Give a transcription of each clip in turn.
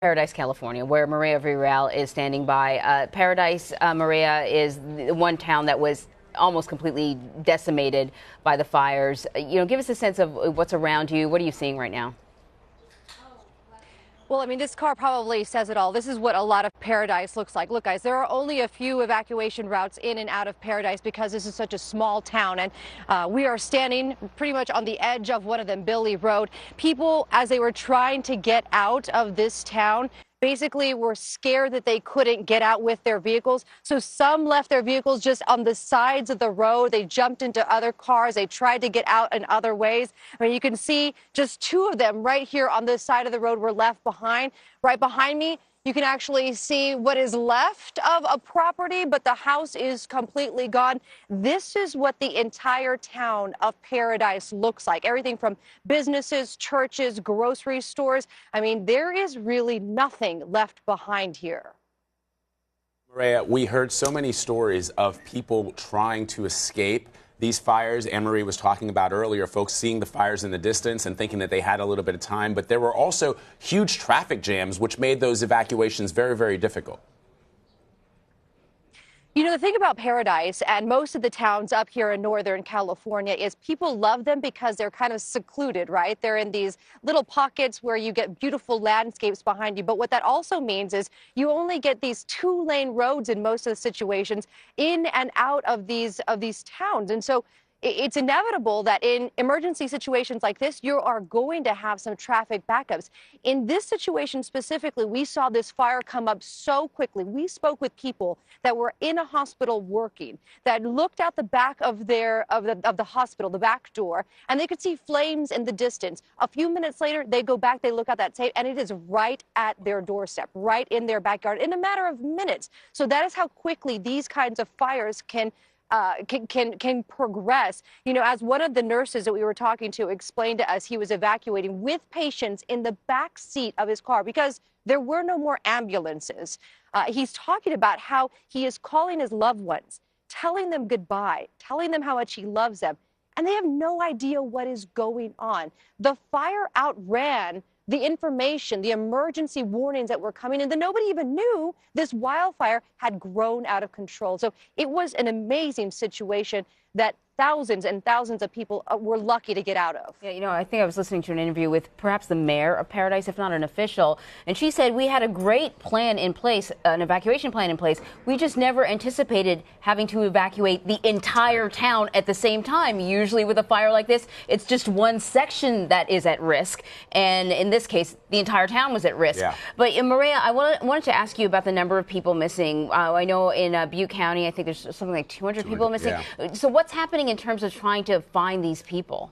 Paradise, California, where Mireya Villarreal is standing by. Paradise, Mireya, is the one town that was almost completely decimated by the fires. Give us a sense of what's around you. What are you seeing right now? Well, I mean, this car probably says it all. This is what a lot of Paradise looks like. Look, guys, there are only a few evacuation routes in and out of Paradise because this is such a small town. And we are standing pretty much on the edge of one of them, Billy Road. People, as they were trying to get out of this town, basically were scared that they couldn't get out with their vehicles. So some left their vehicles just on the sides of the road. They jumped into other cars. They tried to get out in other ways. I mean, you can see just two of them right here on this side of the road were left behind. Right behind me, you can actually see what is left of a property, but the house is completely gone. This is what the entire town of Paradise looks like. Everything from businesses, churches, grocery stores. I mean, there is really nothing left behind here. Mireya, we heard so many stories of people trying to escape these fires. Anne-Marie was talking about earlier, folks seeing the fires in the distance and thinking that they had a little bit of time. But there were also huge traffic jams, which made those evacuations very, very difficult. You know, the thing about Paradise and most of the towns up here in Northern California is people love them because they're kind of secluded, right? They're in these little pockets where you get beautiful landscapes behind you. But what that also means is you only get these two-lane roads in most of the situations in and out of these towns. And so it's inevitable that in emergency situations like this, you are going to have some traffic backups. In this situation specifically, we saw this fire come up so quickly. We spoke with people that were in a hospital working, that looked out the back of the hospital, the back door, and they could see flames in the distance. A few minutes later, they go back, they look out that tape, and it is right at their doorstep, right in their backyard, in a matter of minutes. So that is how quickly these kinds of fires can progress. You know, as one of the nurses that we were talking to explained to us, he was evacuating with patients in the back seat of his car because there were no more ambulances. He's talking about how he is calling his loved ones, telling them goodbye, telling them how much he loves them, and they have no idea what is going on. The fire outran the information, the emergency warnings that were coming in, that nobody even knew this wildfire had grown out of control. So it was an amazing situation that thousands and thousands of people were lucky to get out of. Yeah, I think I was listening to an interview with perhaps the mayor of Paradise, if not an official, and she said we had a great plan in place, an evacuation plan in place. We just never anticipated having to evacuate the entire town at the same time. Usually with a fire like this, it's just one section that is at risk, and in this case, the entire town was at risk. Yeah. But Mireya, I wanted to ask you about the number of people missing. I know in Butte County, I think there's something like 200 people missing. Yeah. So what's happening in terms of trying to find these people?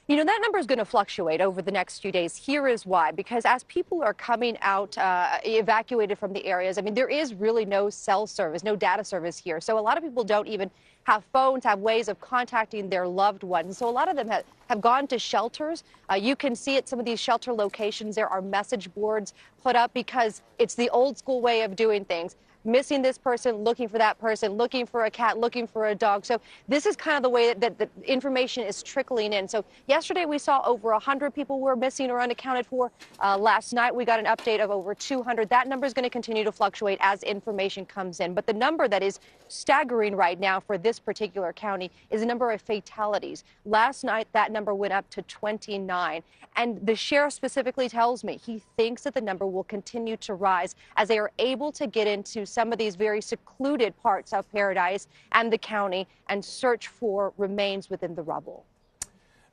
You know, that number is going to fluctuate over the next few days. Here is why. Because as people are coming out, evacuated from the areas, I mean, there is really no cell service, no data service here. So a lot of people don't even have phones, have ways of contacting their loved ones. So a lot of them have gone to shelters. You can see at some of these shelter locations, there are message boards put up because it's the old school way of doing things. Missing this person, looking for that person, looking for a cat, looking for a dog. So this is kind of the way that the information is trickling in. So yesterday we saw over 100 people were missing or unaccounted for. Last night we got an update of over 200. That number is going to continue to fluctuate as information comes in. But the number that is staggering right now for this particular county is the number of fatalities. Last night that number went up to 29. And the sheriff specifically tells me he thinks that the number will continue to rise as they are able to get into some of these very secluded parts of Paradise and the county and search for remains within the rubble.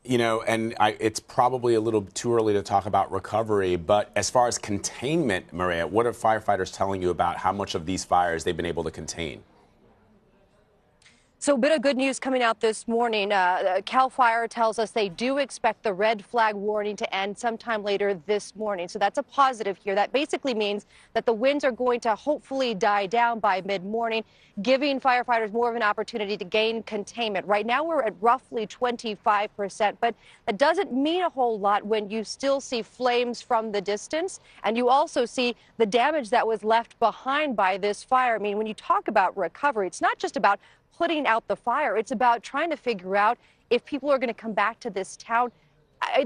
You know, and it's probably a little too early to talk about recovery, but as far as containment, Mireya, what are firefighters telling you about how much of these fires they've been able to contain? So a bit of good news coming out this morning. CAL FIRE tells us they do expect the red flag warning to end sometime later this morning. So that's a positive here. That basically means that the winds are going to hopefully die down by mid-morning, giving firefighters more of an opportunity to gain containment. Right now we're at roughly 25%, but that doesn't mean a whole lot when you still see flames from the distance, and you also see the damage that was left behind by this fire. I mean, when you talk about recovery, it's not just about putting out the fire. It's about trying to figure out if people are going to come back to this town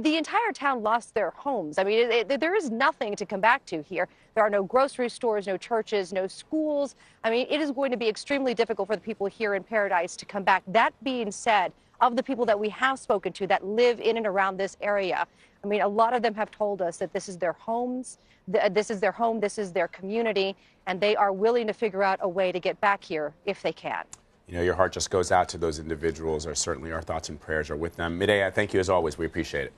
the entire town lost their homes. I mean, there is nothing to come back to here. There are no grocery stores, no churches, no schools. I mean, it is going to be extremely difficult for the people here in Paradise to come back. That being said, of the people that we have spoken to that live in and around this area, I mean, a lot of them have told us that this is their homes, this is their home, this is their community, and they are willing to figure out a way to get back here if they can. You know, your heart just goes out to those individuals, or certainly our thoughts and prayers are with them. Mireya, thank you as always. We appreciate it.